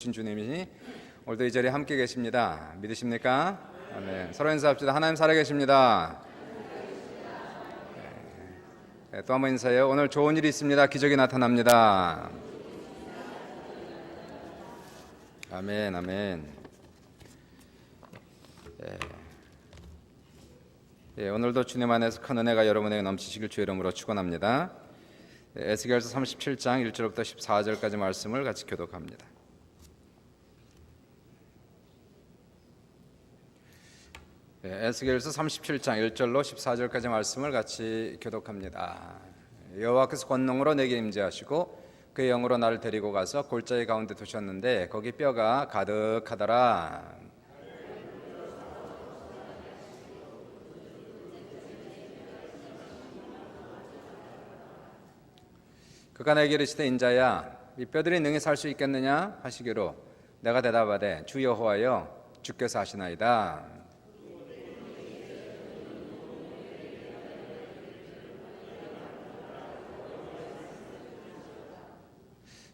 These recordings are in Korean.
부르신 주님이니 오늘도 이 자리에 함께 계십니다. 믿으십니까? 아멘. 서로 인사합시다. 하나님 살아계십니다. 네, 또 한번 인사해요. 오늘 좋은 일이 있습니다. 기적이 나타납니다. 아멘, 아멘. 오늘도 주님 안에서 큰 은혜가 여러분에게 넘치시길 주의 이름으로 축원합니다. 에스겔서 37장 1절부터 14절까지 말씀을 같이 교독합니다. 에스겔서 37장 1절로 14절까지 말씀을 같이 교독합니다. 여호와께서 권능으로 내게 임재하시고 그의 영으로 나를 데리고 가서 골짜기 가운데 두셨는데 거기 뼈가 가득하더라. 그가 내게 이르시되 인자야 이 뼈들이 능히 살 수 있겠느냐 하시기로 내가 대답하되 주 여호와여 주께서 하시나이다.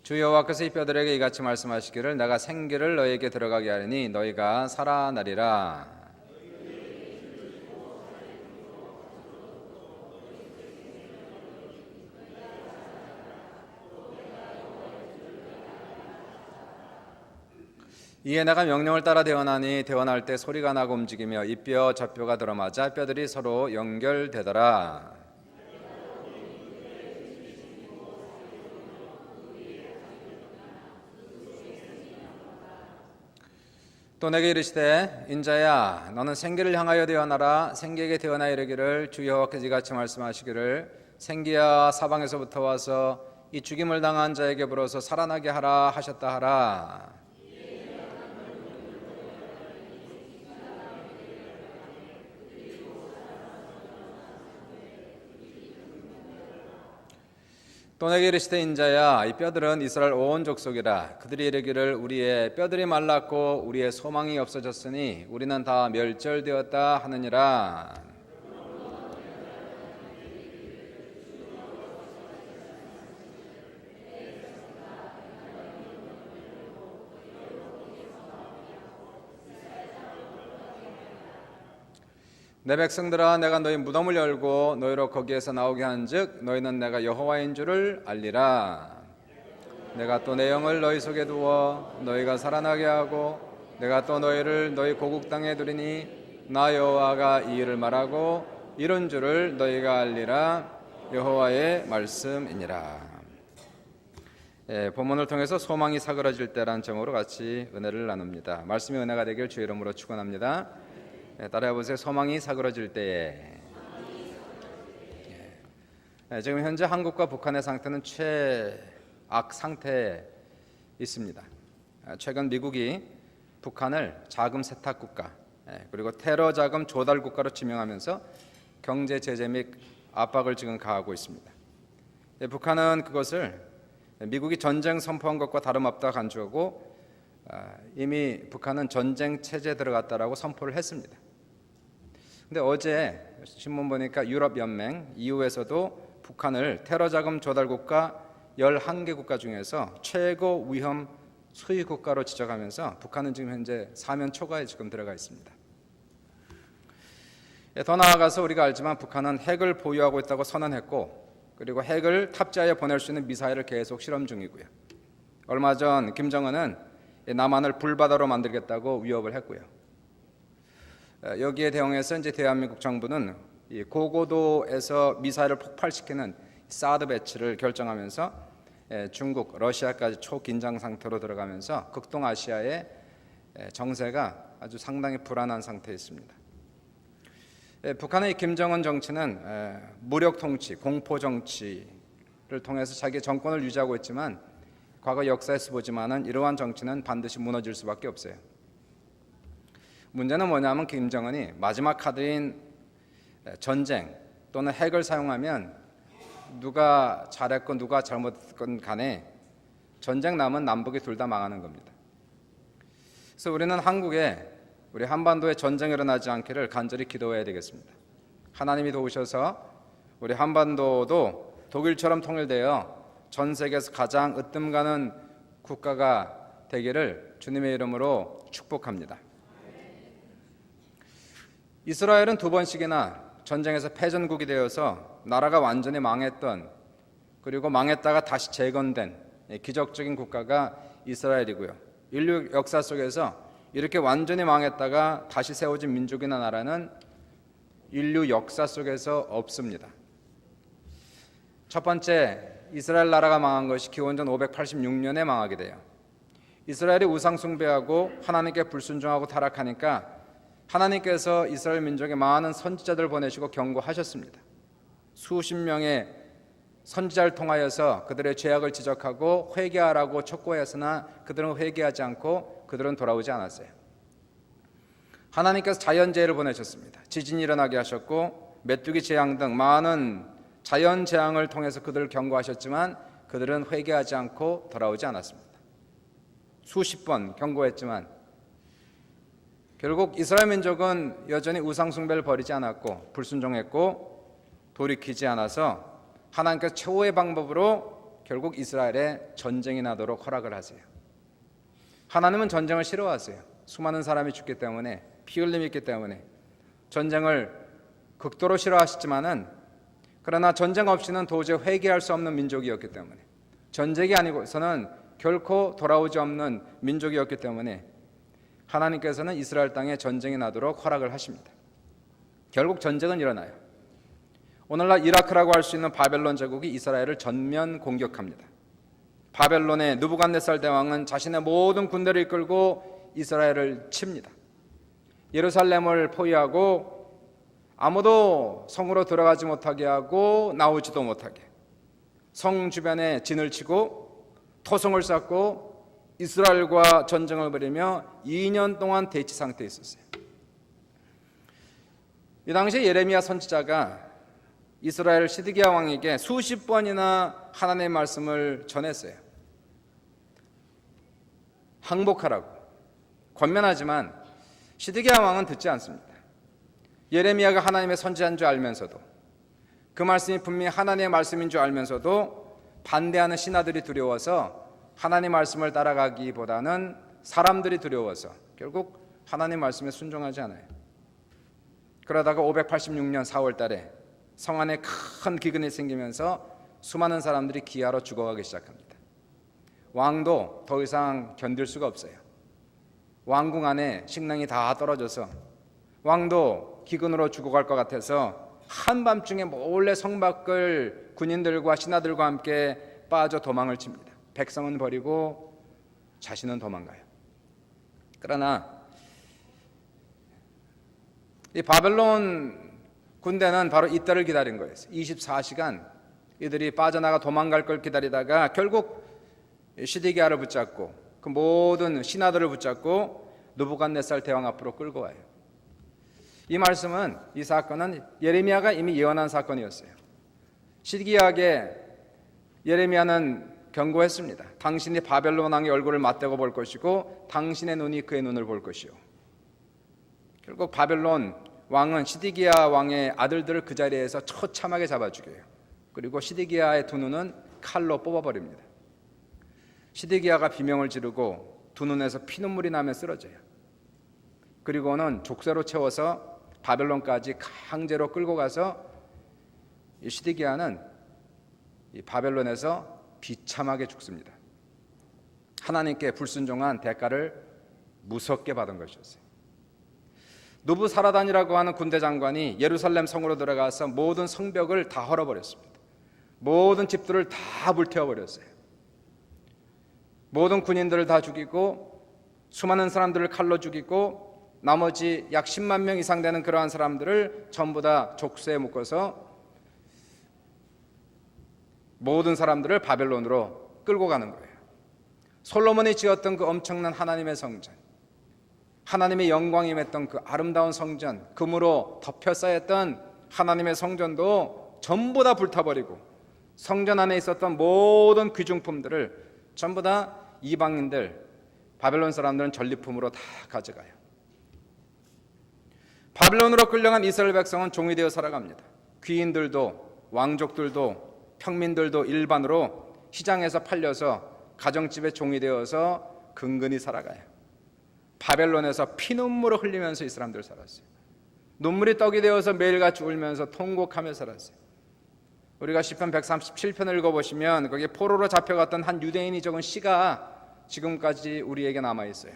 주 여호와께서 이 뼈들에게 이같이 말씀하시기를 내가 생기를 너희에게 들어가게 하리니 너희가 살아나리라. 이에 내가 명령을 따라 대원하니 대원할 때 소리가 나고 움직이며 이 뼈 저 뼈가 들어맞아 뼈들이 서로 연결되더라. 또 내게 이르시되 인자야 너는 생기를 향하여 대원하라. 생기에게 대원하여 이르기를 주 여호와께서 이같이 말씀하시기를 생기야 사방에서부터 와서 이 죽임을 당한 자에게 불어서 살아나게 하라 하셨다 하라. 또 내게 이르시되 인자야 이 뼈들은 이스라엘 온 족속이라. 그들이 이르기를 우리의 뼈들이 말랐고 우리의 소망이 없어졌으니 우리는 다 멸절되었다 하느니라. 내 백성들아 내가 너희 무덤을 열고 너희로 거기에서 나오게 한즉 너희는 내가 여호와인 줄을 알리라. 내가 또 내 영을 너희 속에 두어 너희가 살아나게 하고 내가 또 너희를 너희 고국 땅에 두리니 나 여호와가 이 일을 말하고 이룬 줄을 너희가 알리라. 여호와의 말씀이니라. 본문을 통해서 소망이 사그러질 때라는 제목으로 같이 은혜를 나눕니다. 말씀이 은혜가 되길 주의 이름으로 축원합니다. 따라해 보세요. 소망이 사그러질 때에. 지금 현재 한국과 북한의 상태는 최악 상태에 있습니다. 최근 미국이 북한을 자금 세탁 국가 그리고 테러 자금 조달 국가로 지명하면서 경제 제재 및 압박을 지금 가하고 있습니다. 북한은 그것을 미국이 전쟁 선포한 것과 다름없다 간주하고 이미 북한은 전쟁 체제에 들어갔다라고 선포를 했습니다. 근데 어제 신문 보니까 유럽연맹 EU에서도 북한을 테러 자금 조달 국가 11개 국가 중에서 최고 위험 수위 국가로 지적하면서 북한은 지금 현재 사면 초과에 지금 들어가 있습니다. 더 나아가서 우리가 알지만 북한은 핵을 보유하고 있다고 선언했고 그리고 핵을 탑재하여 보낼 수 있는 미사일을 계속 실험 중이고요. 얼마 전 김정은은 남한을 불바다로 만들겠다고 위협을 했고요. 여기에 대응해서 이제 대한민국 정부는 이 고고도에서 미사일을 폭발시키는 사드 배치를 결정하면서 중국, 러시아까지 초긴장 상태로 들어가면서 극동아시아의 정세가 아주 상당히 불안한 상태에 있습니다. 북한의 김정은 정치는 무력 통치, 공포 정치를 통해서 자기 정권을 유지하고 있지만 과거 역사에서 보지만은 이러한 정치는 반드시 무너질 수밖에 없어요. 문제는 뭐냐면 김정은이 마지막 카드인 전쟁 또는 핵을 사용하면 누가 잘했건 누가 잘못했건 간에 전쟁 나면 남북이 둘 다 망하는 겁니다. 그래서 우리는 한국에 우리 한반도에 전쟁이 일어나지 않기를 간절히 기도해야 되겠습니다. 하나님이 도우셔서 우리 한반도도 독일처럼 통일되어 전 세계에서 가장 으뜸 가는 국가가 되기를 주님의 이름으로 축복합니다. 이스라엘은 2번씩이나 전쟁에서 패전국이 되어서 나라가 완전히 망했던, 그리고 망했다가 다시 재건된 기적적인 국가가 이스라엘이고요. 인류 역사 속에서 이렇게 완전히 망했다가 다시 세워진 민족이나 나라는 인류 역사 속에서 없습니다. 첫 번째, 이스라엘 나라가 망한 것이 기원전 586년에 망하게 돼요. 이스라엘이 우상 숭배하고 하나님께 불순종하고 타락하니까 하나님께서 이스라엘 민족에 많은 선지자들 보내시고 경고하셨습니다. 수십 명의 선지자를 통하여서 그들의 죄악을 지적하고 회개하라고 촉구하였으나 그들은 회개하지 않고 그들은 돌아오지 않았어요. 하나님께서 자연재해를 보내셨습니다. 지진이 일어나게 하셨고 메뚜기 재앙 등 많은 자연재앙을 통해서 그들을 경고하셨지만 그들은 회개하지 않고 돌아오지 않았습니다. 수십 번 경고했지만 결국 이스라엘 민족은 여전히 우상 숭배를 버리지 않았고 불순종했고 돌이키지 않아서 하나님께서 최후의 방법으로 결국 이스라엘에 전쟁이 나도록 허락을 하세요. 하나님은 전쟁을 싫어하세요. 수많은 사람이 죽기 때문에, 피 흘림이 있기 때문에 전쟁을 극도로 싫어하시지만은, 그러나 전쟁 없이는 도저히 회개할 수 없는 민족이었기 때문에, 전쟁이 아니고서는 결코 돌아오지 없는 민족이었기 때문에 하나님께서는 이스라엘 땅에 전쟁이 나도록 허락을 하십니다. 결국 전쟁은 일어나요. 오늘날 이라크라고 할 수 있는 바벨론 제국이 이스라엘을 전면 공격합니다. 바벨론의 느부갓네살 대왕은 자신의 모든 군대를 이끌고 이스라엘을 칩니다. 예루살렘을 포위하고 아무도 성으로 들어가지 못하게 하고 나오지도 못하게, 성 주변에 진을 치고 토성을 쌓고 이스라엘과 전쟁을 벌이며 2년 동안 대치 상태에 있었어요. 이 당시에 예레미야 선지자가 이스라엘 시드기야 왕에게 수십 번이나 하나님의 말씀을 전했어요. 항복하라고 권면하지만 시드기야 왕은 듣지 않습니다. 예레미야가 하나님의 선지자인 줄 알면서도, 그 말씀이 분명히 하나님의 말씀인 줄 알면서도 반대하는 신하들이 두려워서 하나님 말씀을 따라가기보다는 사람들이 두려워서 결국 하나님 말씀에 순종하지 않아요. 그러다가 586년 4월 달에 성 안에 큰 기근이 생기면서 수많은 사람들이 기아로 죽어가기 시작합니다. 왕도 더 이상 견딜 수가 없어요. 왕궁 안에 식량이 다 떨어져서 왕도 기근으로 죽어갈 것 같아서 한밤중에 몰래 성 밖을 군인들과 신하들과 함께 빠져 도망을 칩니다. 백성은 버리고 자신은 도망가요. 그러나 이 바벨론 군대는 바로 이때를 기다린 거예요. 24시간 이들이 빠져나가 도망갈 걸 기다리다가 결국 시드기야를 붙잡고 그 모든 신하들을 붙잡고 느부갓네살 대왕 앞으로 끌고 와요. 이 말씀은, 이 사건은 예레미야가 이미 예언한 사건이었어요. 시드기야에게 예레미야는 경고했습니다. 당신이 바벨론 왕의 얼굴을 맞대고 볼 것이고 당신의 눈이 그의 눈을 볼 것이요. 결국 바벨론 왕은 시드기야 왕의 아들들을 그 자리에서 처참하게 잡아 죽여요. 그리고 시드기야의 두 눈은 칼로 뽑아버립니다. 시드기야가 비명을 지르고 두 눈에서 피눈물이 나며 쓰러져요. 그리고는 족쇄로 채워서 바벨론까지 강제로 끌고 가서 이 시드기야는 이 바벨론에서 비참하게 죽습니다. 하나님께 불순종한 대가를 무섭게 받은 것이었어요. 누부사라단이라고 하는 군대 장관이 예루살렘 성으로 들어가서 모든 성벽을 다 헐어버렸습니다. 모든 집들을 다 불태워버렸어요. 모든 군인들을 다 죽이고 수많은 사람들을 칼로 죽이고 나머지 약 10만 명 이상 되는 그러한 사람들을 전부 다 족쇄에 묶어서 모든 사람들을 바벨론으로 끌고 가는 거예요. 솔로몬이 지었던 그 엄청난 하나님의 성전, 하나님의 영광이 임했던 그 아름다운 성전, 금으로 덮여 쌓였던 하나님의 성전도 전부 다 불타버리고 성전 안에 있었던 모든 귀중품들을 전부 다 이방인들, 바벨론 사람들은 전리품으로 다 가져가요. 바벨론으로 끌려간 이스라엘 백성은 종이 되어 살아갑니다. 귀인들도 왕족들도 평민들도 일반으로 시장에서 팔려서 가정집에 종이 되어서 근근히 살아가요. 바벨론에서 피눈물을 흘리면서 이 사람들 살았어요. 눈물이 떡이 되어서 매일같이 울면서 통곡하며 살았어요. 우리가 시편 137편을 읽어보시면 거기에 포로로 잡혀갔던 한 유대인이 적은 시가 지금까지 우리에게 남아있어요.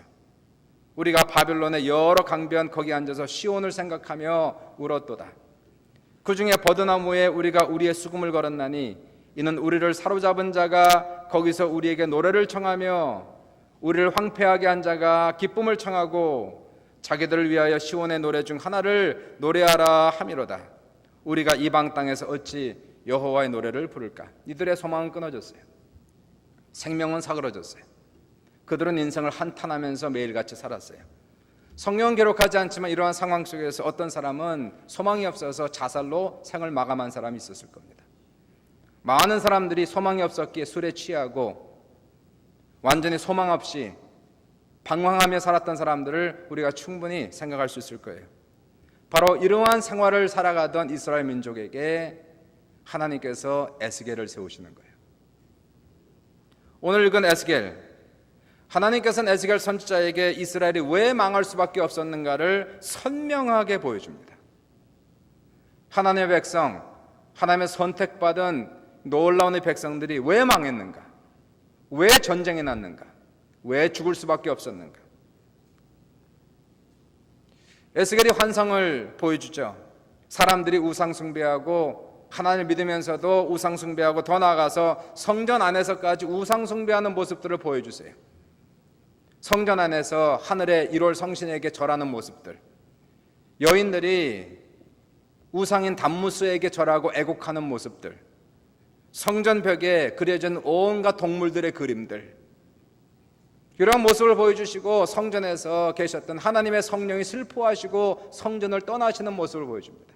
우리가 바벨론의 여러 강변 거기 앉아서 시온을 생각하며 울었도다. 그 중에 버드나무에 우리가 우리의 수금을 걸었나니 이는 우리를 사로잡은 자가 거기서 우리에게 노래를 청하며 우리를 황폐하게 한 자가 기쁨을 청하고 자기들을 위하여 시온의 노래 중 하나를 노래하라 함이로다. 우리가 이방 땅에서 어찌 여호와의 노래를 부를까? 이들의 소망은 끊어졌어요. 생명은 사그러졌어요. 그들은 인생을 한탄하면서 매일같이 살았어요. 성경은 기록하지 않지만 이러한 상황 속에서 어떤 사람은 소망이 없어서 자살로 생을 마감한 사람이 있었을 겁니다. 많은 사람들이 소망이 없었기에 술에 취하고 완전히 소망 없이 방황하며 살았던 사람들을 우리가 충분히 생각할 수 있을 거예요. 바로 이러한 생활을 살아가던 이스라엘 민족에게 하나님께서 에스겔을 세우시는 거예요. 오늘 읽은 에스겔, 하나님께서는 에스겔 선지자에게 이스라엘이 왜 망할 수밖에 없었는가를 선명하게 보여줍니다. 하나님의 백성, 하나님의 선택받은 놀라운 백성들이 왜 망했는가? 왜 전쟁이 났는가? 왜 죽을 수밖에 없었는가? 에스겔이 환상을 보여주죠. 사람들이 우상 숭배하고 하나님을 믿으면서도 우상 숭배하고 더 나아가서 성전 안에서까지 우상 숭배하는 모습들을 보여주세요. 성전 안에서 하늘의 1월 성신에게 절하는 모습들, 여인들이 우상인 담무스에게 절하고 애곡하는 모습들, 성전 벽에 그려진 온갖 동물들의 그림들, 이런 모습을 보여주시고 성전에서 계셨던 하나님의 성령이 슬퍼하시고 성전을 떠나시는 모습을 보여줍니다.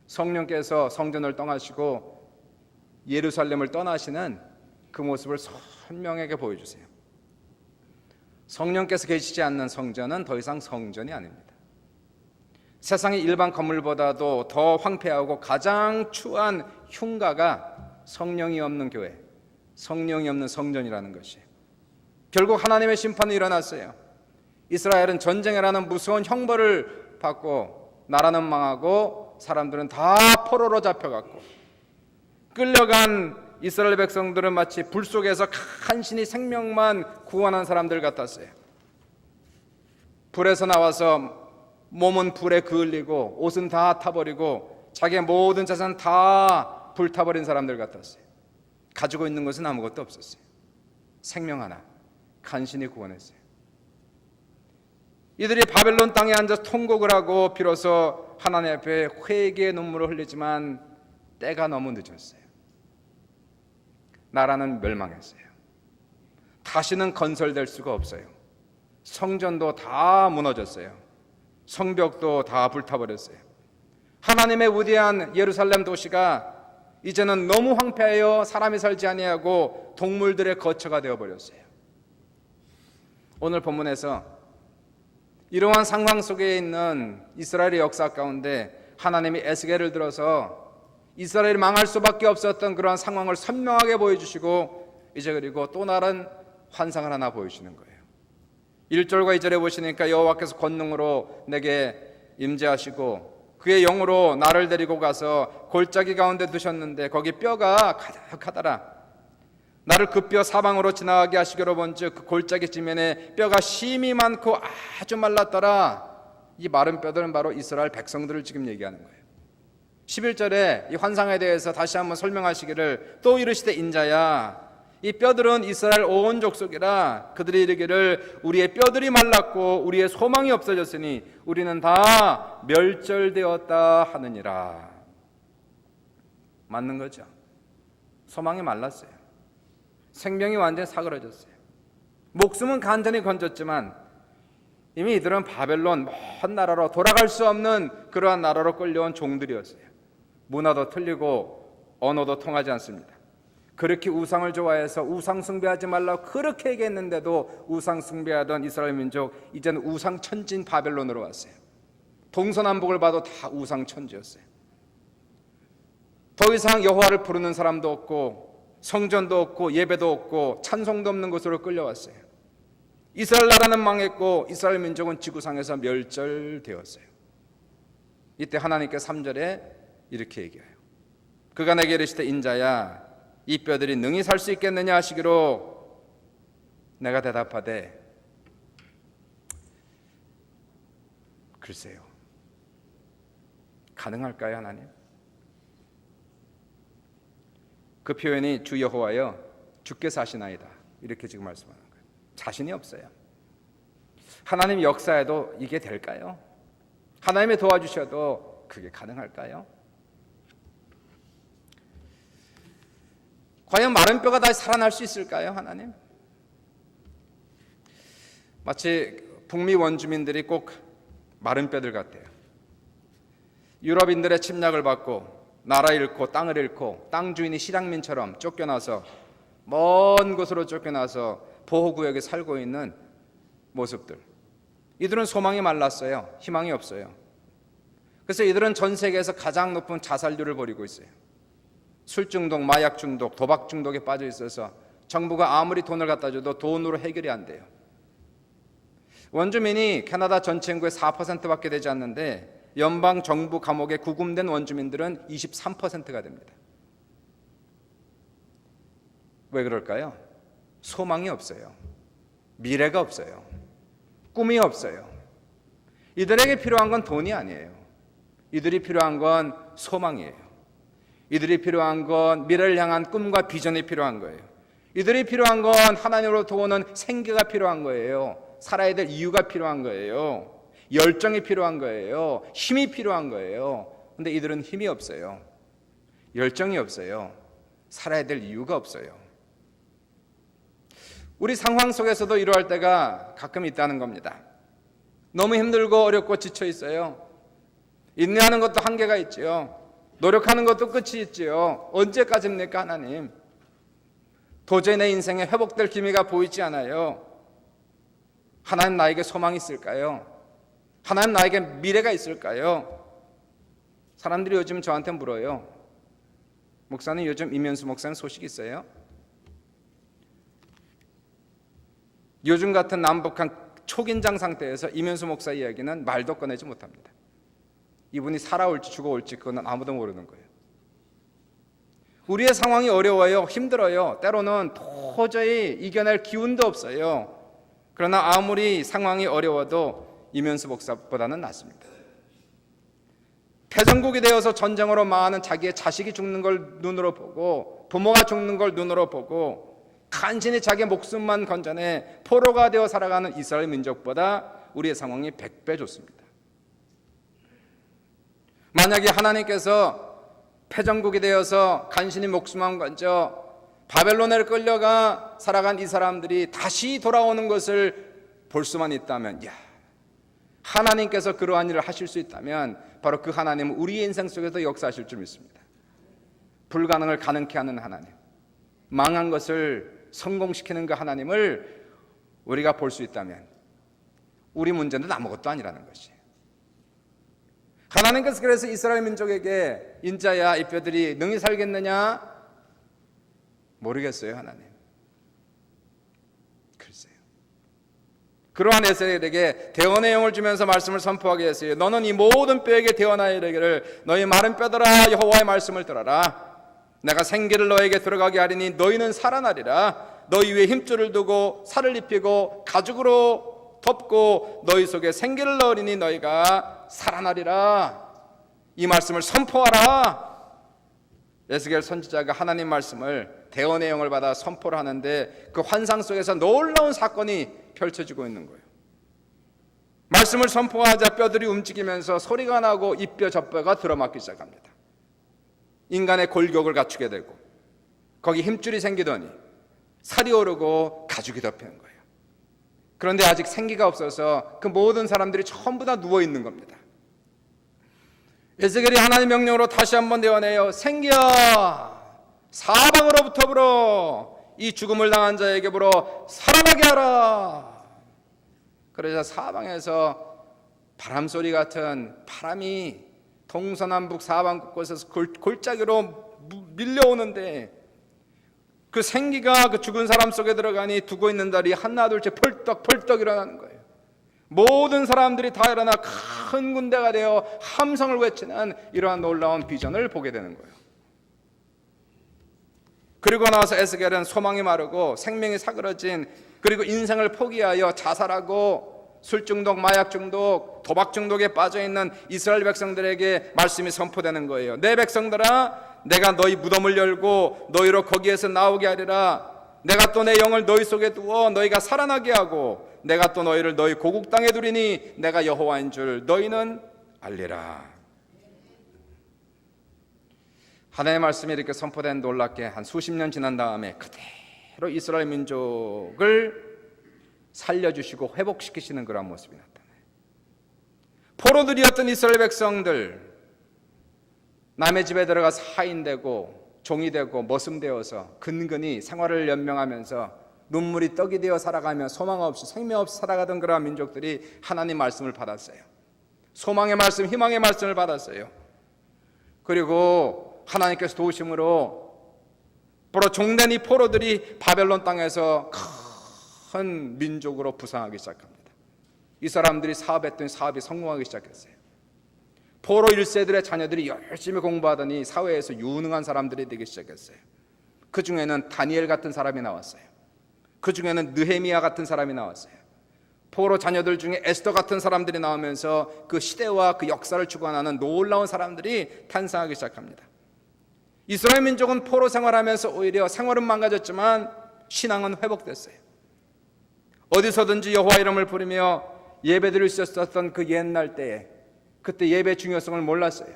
성령께서 성전을 떠나시고 예루살렘을 떠나시는 그 모습을 선명하게 보여주세요. 성령께서 계시지 않는 성전은 더 이상 성전이 아닙니다. 세상의 일반 건물보다도 더 황폐하고 가장 추한 흉가가 성령이 없는 교회, 성령이 없는 성전이라는 것이에요. 결국 하나님의 심판이 일어났어요. 이스라엘은 전쟁이라는 무서운 형벌을 받고 나라는 망하고 사람들은 다 포로로 잡혀갔고, 끌려간 이스라엘 백성들은 마치 불 속에서 간신히 생명만 구원한 사람들 같았어요. 불에서 나와서 몸은 불에 그을리고 옷은 다 타버리고 자기의 모든 재산 다 불타버린 사람들 같았어요. 가지고 있는 것은 아무것도 없었어요. 생명 하나 간신히 구원했어요. 이들이 바벨론 땅에 앉아서 통곡을 하고 비로소 하나님 앞에 회개의 눈물을 흘리지만 때가 너무 늦었어요. 나라는 멸망했어요. 다시는 건설될 수가 없어요. 성전도 다 무너졌어요. 성벽도 다 불타버렸어요. 하나님의 위대한 예루살렘 도시가 이제는 너무 황폐하여 사람이 살지 아니하고 동물들의 거처가 되어버렸어요. 오늘 본문에서 이러한 상황 속에 있는 이스라엘의 역사 가운데 하나님이 에스겔을 들어서 이스라엘이 망할 수밖에 없었던 그러한 상황을 선명하게 보여주시고 이제 그리고 또 다른 환상을 하나 보여주시는 거예요. 1절과 2절에 보시니까 여호와께서 권능으로 내게 임재하시고 그의 영으로 나를 데리고 가서 골짜기 가운데 두셨는데 거기 뼈가 가득하더라. 나를 그 뼈 사방으로 지나가게 하시기로 본즉 그 골짜기 지면에 뼈가 심이 많고 아주 말랐더라. 이 마른 뼈들은 바로 이스라엘 백성들을 지금 얘기하는 거예요. 11절에 이 환상에 대해서 다시 한번 설명하시기를 또 이르시되 인자야 이 뼈들은 이스라엘 온 족속이라 그들이 이르기를 우리의 뼈들이 말랐고 우리의 소망이 없어졌으니 우리는 다 멸절되었다 하느니라. 맞는 거죠. 소망이 말랐어요. 생명이 완전히 사그러졌어요. 목숨은 간절히 건졌지만 이미 이들은 바벨론 먼 나라로 돌아갈 수 없는 그러한 나라로 끌려온 종들이었어요. 문화도 틀리고 언어도 통하지 않습니다. 그렇게 우상을 좋아해서 우상 숭배하지 말라고 그렇게 얘기했는데도 우상 숭배하던 이스라엘 민족 이제는 우상 천지인 바벨론으로 왔어요. 동서남북을 봐도 다 우상 천지였어요. 더 이상 여호와를 부르는 사람도 없고 성전도 없고 예배도 없고 찬송도 없는 곳으로 끌려왔어요. 이스라엘 나라는 망했고 이스라엘 민족은 지구상에서 멸절되었어요. 이때 하나님께 3절에 이렇게 얘기해요. 그가 내게 이르시되 인자야 이 뼈들이 능히 살 수 있겠느냐 하시기로 내가 대답하되 글쎄요. 가능할까요 하나님? 그 표현이 주 여호와여 주께서 하시나이다 이렇게 지금 말씀하는 거예요. 자신이 없어요. 하나님 역사에도 이게 될까요? 하나님이 도와주셔도 그게 가능할까요? 과연 마른 뼈가 다시 살아날 수 있을까요 하나님? 마치 북미 원주민들이 꼭 마른 뼈들 같아요. 유럽인들의 침략을 받고 나라 잃고 땅을 잃고 땅 주인이 실향민처럼 쫓겨나서 먼 곳으로 쫓겨나서 보호구역에 살고 있는 모습들. 이들은 소망이 말랐어요. 희망이 없어요. 그래서 이들은 전 세계에서 가장 높은 자살률을 벌이고 있어요. 술 중독, 마약 중독, 도박 중독에 빠져 있어서 정부가 아무리 돈을 갖다 줘도 돈으로 해결이 안 돼요. 원주민이 캐나다 전체 인구의 4%밖에 되지 않는데 연방 정부 감옥에 구금된 원주민들은 23%가 됩니다. 왜 그럴까요? 소망이 없어요. 미래가 없어요. 꿈이 없어요. 이들에게 필요한 건 돈이 아니에요. 이들이 필요한 건 소망이에요. 이들이 필요한 건 미래를 향한 꿈과 비전이 필요한 거예요. 이들이 필요한 건 하나님으로부터 오는 생기가 필요한 거예요. 살아야 될 이유가 필요한 거예요. 열정이 필요한 거예요. 힘이 필요한 거예요. 근데 이들은 힘이 없어요. 열정이 없어요. 살아야 될 이유가 없어요. 우리 상황 속에서도 이러할 때가 가끔 있다는 겁니다. 너무 힘들고 어렵고 지쳐 있어요. 인내하는 것도 한계가 있지요. 노력하는 것도 끝이 있지요. 언제까지입니까 하나님? 도저히 내 인생에 회복될 기미가 보이지 않아요. 하나님 나에게 소망이 있을까요? 하나님 나에게 미래가 있을까요? 사람들이 요즘 저한테 물어요. 목사님 요즘 이면수 목사님 소식 있어요? 요즘 같은 남북한 초긴장 상태에서 이면수 목사 이야기는 말도 꺼내지 못합니다. 이분이 살아올지 죽어올지 그건 아무도 모르는 거예요. 우리의 상황이 어려워요. 힘들어요. 때로는 도저히 이겨낼 기운도 없어요. 그러나 아무리 상황이 어려워도 이면수 목사보다는 낫습니다. 패전국이 되어서 전쟁으로 망하는 자기의 자식이 죽는 걸 눈으로 보고 부모가 죽는 걸 눈으로 보고 간신히 자기의 목숨만 건져내 포로가 되어 살아가는 이스라엘 민족보다 우리의 상황이 100배 좋습니다. 만약에 하나님께서 패전국이 되어서 간신히 목숨만 건져 바벨론에 끌려가 살아간 이 사람들이 다시 돌아오는 것을 볼 수만 있다면 하나님께서 그러한 일을 하실 수 있다면 바로 그 하나님은 우리의 인생 속에서 역사하실 줄 믿습니다. 불가능을 가능케 하는 하나님, 망한 것을 성공시키는 그 하나님을 우리가 볼 수 있다면 우리 문제는 아무것도 아니라는 것이. 하나님께서 그래서 이스라엘 민족에게 인자야 이 뼈들이 능히 살겠느냐? 모르겠어요 하나님. 글쎄요. 그러한 에스겔에게 대언의 영을 주면서 말씀을 선포하게 했어요. 너는 이 모든 뼈에게 대언하여 이르기를 너희 마른 뼈들아 여호와의 말씀을 들어라. 내가 생기를 너에게 들어가게 하리니 너희는 살아나리라. 너희 위에 힘줄을 두고 살을 입히고 가죽으로 덮고 너희 속에 생기를 넣으리니 너희가 살아나리라. 이 말씀을 선포하라. 에스겔 선지자가 하나님 말씀을 대언의 영을 받아 선포를 하는데 그 환상 속에서 놀라운 사건이 펼쳐지고 있는 거예요. 말씀을 선포하자 뼈들이 움직이면서 소리가 나고 이 뼈 저 뼈가 들어맞기 시작합니다. 인간의 골격을 갖추게 되고 거기 힘줄이 생기더니 살이 오르고 가죽이 덮이는 거예요. 그런데 아직 생기가 없어서 그 모든 사람들이 전부 다 누워 있는 겁니다. 에스겔이 하나님의 명령으로 다시 한번 대언해요. 생기야 사방으로부터 불어 이 죽음을 당한 자에게 불어 살아나게 하라. 그러자 사방에서 바람소리 같은 바람이 동서남북 사방 곳곳에서 골짜기로 밀려오는데 그 생기가 그 죽은 사람 속에 들어가니 두고 있는 달이 하나둘째 펄떡펄떡 일어나는 거예요. 모든 사람들이 다 일어나 큰 군대가 되어 함성을 외치는 이러한 놀라운 비전을 보게 되는 거예요. 그리고 나서 에스겔은 소망이 마르고 생명이 사그러진, 그리고 인생을 포기하여 자살하고 술중독, 마약중독, 도박중독에 빠져있는 이스라엘 백성들에게 말씀이 선포되는 거예요. 내 백성들아, 내가 너희 무덤을 열고 너희로 거기에서 나오게 하리라. 내가 또 내 영을 너희 속에 두어 너희가 살아나게 하고 내가 또 너희를 너희 고국 땅에 두리니 내가 여호와인 줄 너희는 알리라. 하나님의 말씀이 이렇게 선포된 놀랍게 한 수십 년 지난 다음에 그대로 이스라엘 민족을 살려주시고 회복시키시는 그런 모습이 나타나요. 포로들이었던 이스라엘 백성들, 남의 집에 들어가서 하인되고 종이 되고 머슴되어서 근근히 생활을 연명하면서 눈물이 떡이 되어 살아가며 소망 없이 생명 없이 살아가던 그러한 민족들이 하나님 말씀을 받았어요. 소망의 말씀, 희망의 말씀을 받았어요. 그리고 하나님께서 도우심으로 바로 종된 이 포로들이 바벨론 땅에서 큰 민족으로 부상하기 시작합니다. 이 사람들이 사업했더니 사업이 성공하기 시작했어요. 포로 1세들의 자녀들이 열심히 공부하더니 사회에서 유능한 사람들이 되기 시작했어요. 그 중에는 다니엘 같은 사람이 나왔어요. 그 중에는 느헤미야 같은 사람이 나왔어요. 포로 자녀들 중에 에스더 같은 사람들이 나오면서 그 시대와 그 역사를 주관하는 놀라운 사람들이 탄생하기 시작합니다. 이스라엘 민족은 포로 생활하면서 오히려 생활은 망가졌지만 신앙은 회복됐어요. 어디서든지 여호와 이름을 부르며 예배드릴 수 있었던 그 옛날 때에, 그때 예배의 중요성을 몰랐어요.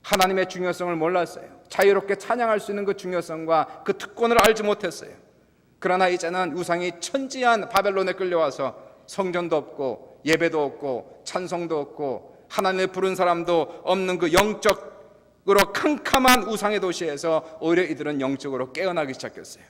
하나님의 중요성을 몰랐어요. 자유롭게 찬양할 수 있는 그 중요성과 그 특권을 알지 못했어요. 그러나 이제는 우상이 천지한 바벨론에 끌려와서 성전도 없고 예배도 없고 찬송도 없고 하나님을 부른 사람도 없는 그 영적으로 캄캄한 우상의 도시에서 오히려 이들은 영적으로 깨어나기 시작했어요.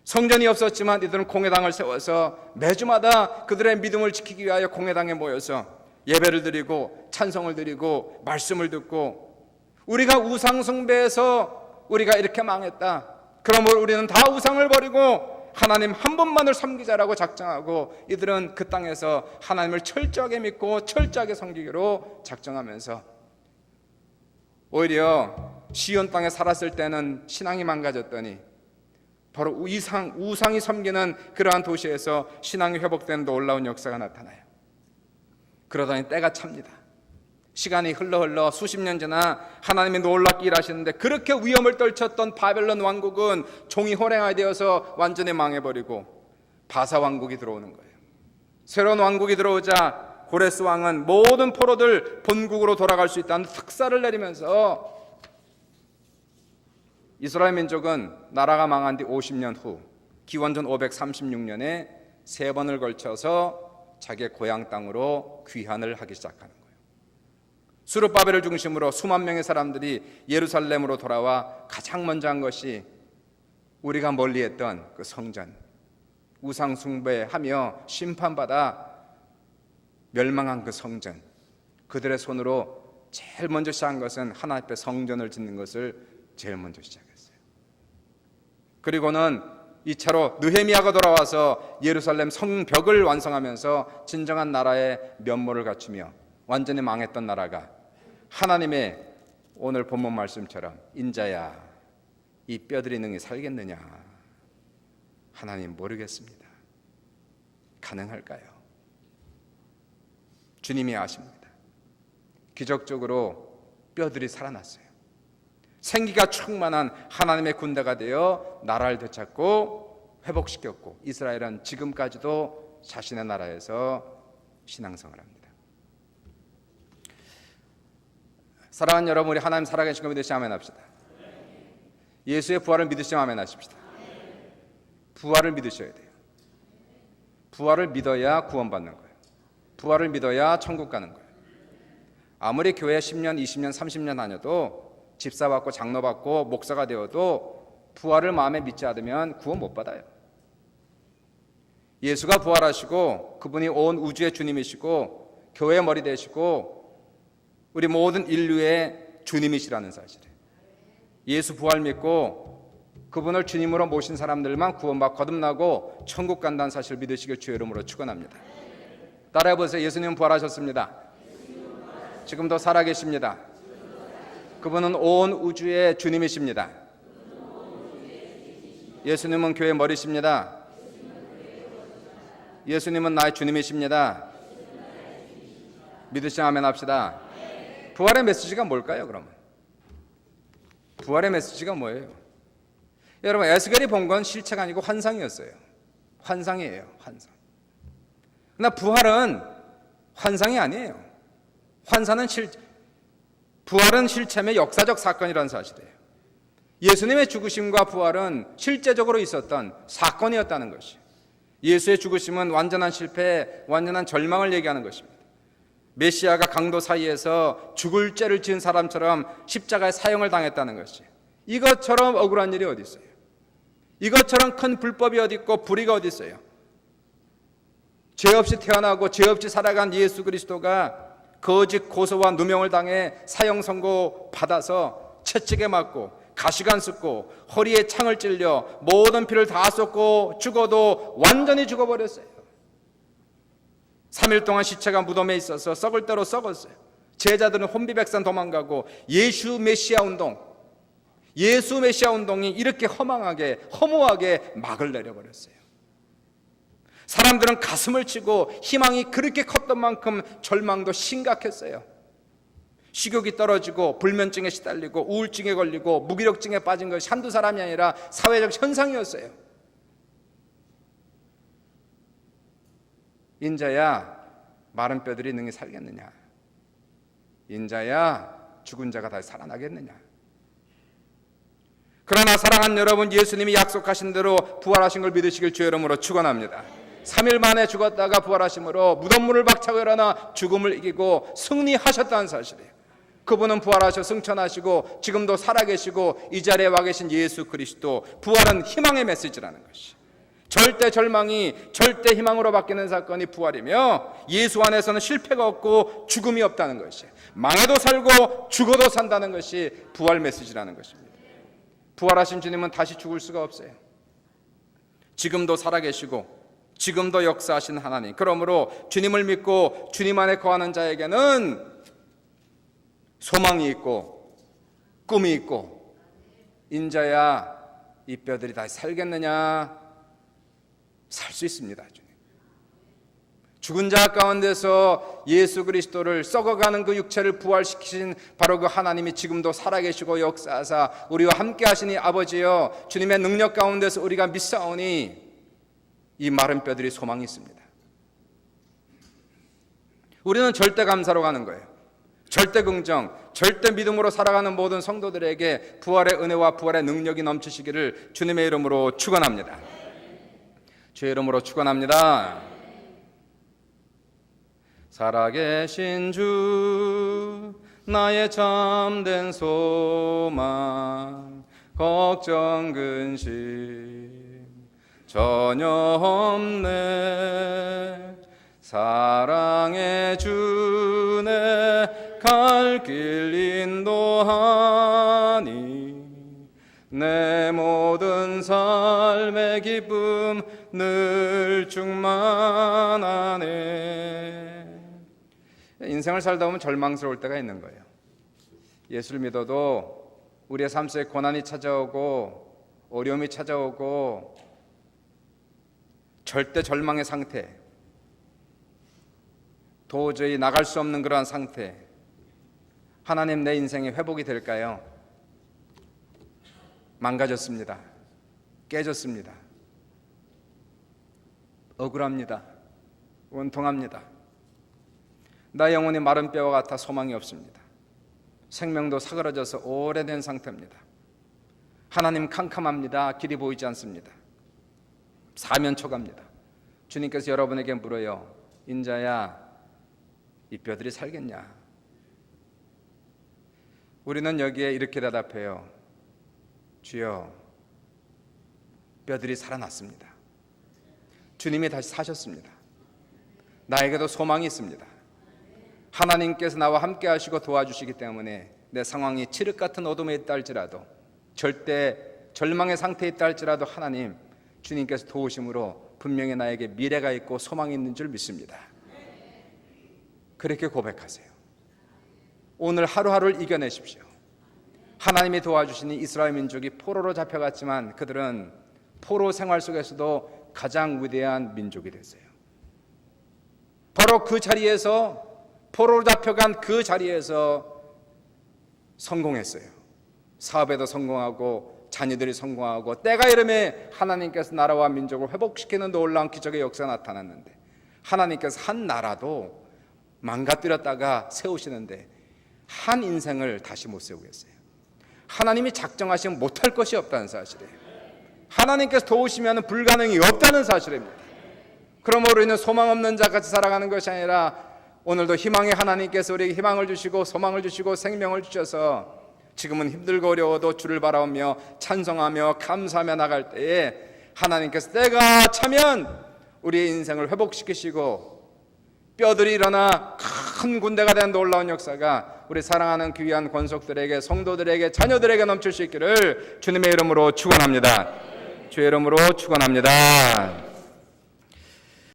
성전이 없었지만 이들은 공회당을 세워서 매주마다 그들의 믿음을 지키기 위하여 공회당에 모여서 예배를 드리고 찬송을 드리고 말씀을 듣고, 우리가 우상 숭배해서 우리가 이렇게 망했다, 그러므로 우리는 다 우상을 버리고 하나님 한 분만을 섬기자라고 작정하고 이들은 그 땅에서 하나님을 철저하게 믿고 철저하게 섬기기로 작정하면서 오히려 시온 땅에 살았을 때는 신앙이 망가졌더니 바로 우상이 섬기는 그러한 도시에서 신앙이 회복되는 놀라운 역사가 나타나요. 그러더니 때가 찹니다. 시간이 흘러 수십 년 지나 하나님이 놀랍게 일하시는데 그렇게 위험을 떨쳤던 바벨론 왕국은 종이 호랭하되어서 완전히 망해버리고 바사 왕국이 들어오는 거예요. 새로운 왕국이 들어오자 고레스 왕은 모든 포로들 본국으로 돌아갈 수 있다는 특사를 내리면서 이스라엘 민족은 나라가 망한 뒤 50년 후 기원전 536년에 3번을 걸쳐서 자기의 고향 땅으로 귀환을 하기 시작하는 거예요. 수르바벨을 중심으로 수만 명의 사람들이 예루살렘으로 돌아와 가장 먼저 한 것이 우리가 멀리했던 그 성전, 우상 숭배하며 심판받아 멸망한 그 성전, 그들의 손으로 제일 먼저 시작한 것은 하나님 앞에 성전을 짓는 것을 제일 먼저 시작했어요. 그리고는 2차로 느헤미야가 돌아와서 예루살렘 성벽을 완성하면서 진정한 나라의 면모를 갖추며 완전히 망했던 나라가 하나님의 오늘 본문 말씀처럼 인자야 이 뼈들이 능히 살겠느냐, 하나님 모르겠습니다. 가능할까요? 주님이 아십니다. 기적적으로 뼈들이 살아났어요. 생기가 충만한 하나님의 군대가 되어 나라를 되찾고 회복시켰고 이스라엘은 지금까지도 자신의 나라에서 신앙생활을 합니다. 사랑하는 여러분, 우리 하나님 살아계신 거 믿으시면 아멘 합시다. 예수의 부활을 믿으시면 아멘 하십시다. 부활을 믿으셔야 돼요. 부활을 믿어야 구원받는 거예요. 부활을 믿어야 천국 가는 거예요. 아무리 교회 10년, 20년, 30년 다녀도 집사 받고 장로 받고 목사가 되어도 부활을 마음에 믿지 않으면 구원 못 받아요. 예수가 부활하시고 그분이 온 우주의 주님이시고 교회의 머리 되시고 우리 모든 인류의 주님이시라는 사실이에요. 예수 부활 믿고 그분을 주님으로 모신 사람들만 구원받고 거듭나고 천국 간다는 사실을 믿으시길 주의 이름으로 축원합니다. 따라해 보세요. 예수님은 부활하셨습니다. 지금도 살아계십니다. 그분은 온 우주의 주님이십니다. 예수님은 교회의 머리십니다. 예수님은 나의 주님이십니다. 믿으시면 아멘 합시다. 부활의 메시지가 뭘까요, 그러면? 부활의 메시지가 뭐예요? 여러분, 에스겔이 본 건 실체가 아니고 환상이었어요. 환상이에요, 환상. 그러나 부활은 환상이 아니에요. 부활은 실체의 역사적 사건이라는 사실이에요. 예수님의 죽으심과 부활은 실제적으로 있었던 사건이었다는 것이에요. 예수의 죽으심은 완전한 실패, 완전한 절망을 얘기하는 것입니다. 메시아가 강도 사이에서 죽을 죄를 지은 사람처럼 십자가에 사형을 당했다는 것이에요. 이것처럼 억울한 일이 어디 있어요? 이것처럼 큰 불법이 어디 있고 불의가 어디 있어요? 죄 없이 태어나고 죄 없이 살아간 예수 그리스도가 거짓 고소와 누명을 당해 사형 선고 받아서 채찍에 맞고 가시관 습고 허리에 창을 찔려 모든 피를 다 쏟고 죽어도 완전히 죽어버렸어요. 3일 동안 시체가 무덤에 있어서 썩을 대로 썩었어요. 제자들은 혼비백산 도망가고 예수 메시아 운동이 이렇게 허무하게 막을 내려버렸어요. 사람들은 가슴을 치고 희망이 그렇게 컸던 만큼 절망도 심각했어요. 식욕이 떨어지고 불면증에 시달리고 우울증에 걸리고 무기력증에 빠진 것이 한두 사람이 아니라 사회적 현상이었어요. 인자야 마른 뼈들이 능히 살겠느냐? 인자야 죽은 자가 다시 살아나겠느냐? 그러나 사랑하는 여러분, 예수님이 약속하신 대로 부활하신 걸 믿으시길 주의 이름으로 축원합니다. 3일 만에 죽었다가 부활하심으로 무덤문을 박차고 일어나 죽음을 이기고 승리하셨다는 사실이에요. 그분은 부활하셔 승천하시고 지금도 살아계시고 이 자리에 와 계신 예수 그리스도, 부활은 희망의 메시지라는 것이, 절대 절망이 절대 희망으로 바뀌는 사건이 부활이며 예수 안에서는 실패가 없고 죽음이 없다는 것이, 망해도 살고 죽어도 산다는 것이 부활 메시지라는 것입니다. 부활하신 주님은 다시 죽을 수가 없어요. 지금도 살아계시고 지금도 역사하신 하나님, 그러므로 주님을 믿고 주님 안에 거하는 자에게는 소망이 있고 꿈이 있고, 인자야 이 뼈들이 다시 살겠느냐? 살 수 있습니다. 주님. 죽은 자 가운데서 예수 그리스도를 썩어가는 그 육체를 부활시키신 바로 그 하나님이 지금도 살아계시고 역사하사 우리와 함께 하시니 아버지여, 주님의 능력 가운데서 우리가 믿사오니 이 마른 뼈들이 소망이 있습니다. 우리는 절대 감사로 가는 거예요. 절대 긍정, 절대 믿음으로 살아가는 모든 성도들에게 부활의 은혜와 부활의 능력이 넘치시기를 주님의 이름으로 축원합니다. 주의 이름으로 축원합니다. 살아계신 주, 나의 참된 소망, 걱정 근심 전혀 없네. 사랑의 주네 갈 길 인도하니 내 모든 삶의 기쁨 늘 충만하네. 인생을 살다 보면 절망스러울 때가 있는 거예요. 예수를 믿어도 우리의 삶 속에 고난이 찾아오고 어려움이 찾아오고 절대 절망의 상태, 도저히 나갈 수 없는 그러한 상태, 하나님 내 인생이 회복이 될까요? 망가졌습니다. 깨졌습니다. 억울합니다. 원통합니다. 나의 영혼이 마른 뼈와 같아 소망이 없습니다. 생명도 사그라져서 오래된 상태입니다. 하나님 캄캄합니다. 길이 보이지 않습니다. 사면초갑니다. 주님께서 여러분에게 물어요. 인자야, 이 뼈들이 살겠냐? 우리는 여기에 이렇게 대답해요. 주여, 뼈들이 살아났습니다. 주님이 다시 사셨습니다. 나에게도 소망이 있습니다. 하나님께서 나와 함께 하시고 도와주시기 때문에 내 상황이 칠흑 같은 어둠에 있다 할지라도 절대 절망의 상태에 있다 할지라도 하나님, 주님께서 도우심으로 분명히 나에게 미래가 있고 소망이 있는 줄 믿습니다. 그렇게 고백하세요. 오늘 하루하루를 이겨내십시오. 하나님이 도와주시니 이스라엘 민족이 포로로 잡혀갔지만 그들은 포로 생활 속에서도 가장 위대한 민족이 됐어요. 바로 그 자리에서, 포로로 잡혀간 그 자리에서 성공했어요. 사업에도 성공하고 자녀들이 성공하고, 때가 이름에 하나님께서 나라와 민족을 회복시키는 놀라운 기적의 역사가 나타났는데, 하나님께서 한 나라도 망가뜨렸다가 세우시는데 한 인생을 다시 못 세우겠어요. 하나님이 작정하시면 못할 것이 없다는 사실이에요. 하나님께서 도우시면 불가능이 없다는 사실입니다. 그러므로 우리는 소망 없는 자같이 살아가는 것이 아니라 오늘도 희망의 하나님께서 우리에게 희망을 주시고 소망을 주시고 생명을 주셔서 지금은 힘들고 어려워도 주를 바라보며 찬송하며 감사하며 나갈 때에 하나님께서 때가 차면 우리의 인생을 회복시키시고 뼈들이 일어나 큰 군대가 된 놀라운 역사가 우리 사랑하는 귀한 권속들에게, 성도들에게, 자녀들에게 넘칠 수 있기를 주님의 이름으로 축원합니다. 주의 이름으로 축원합니다.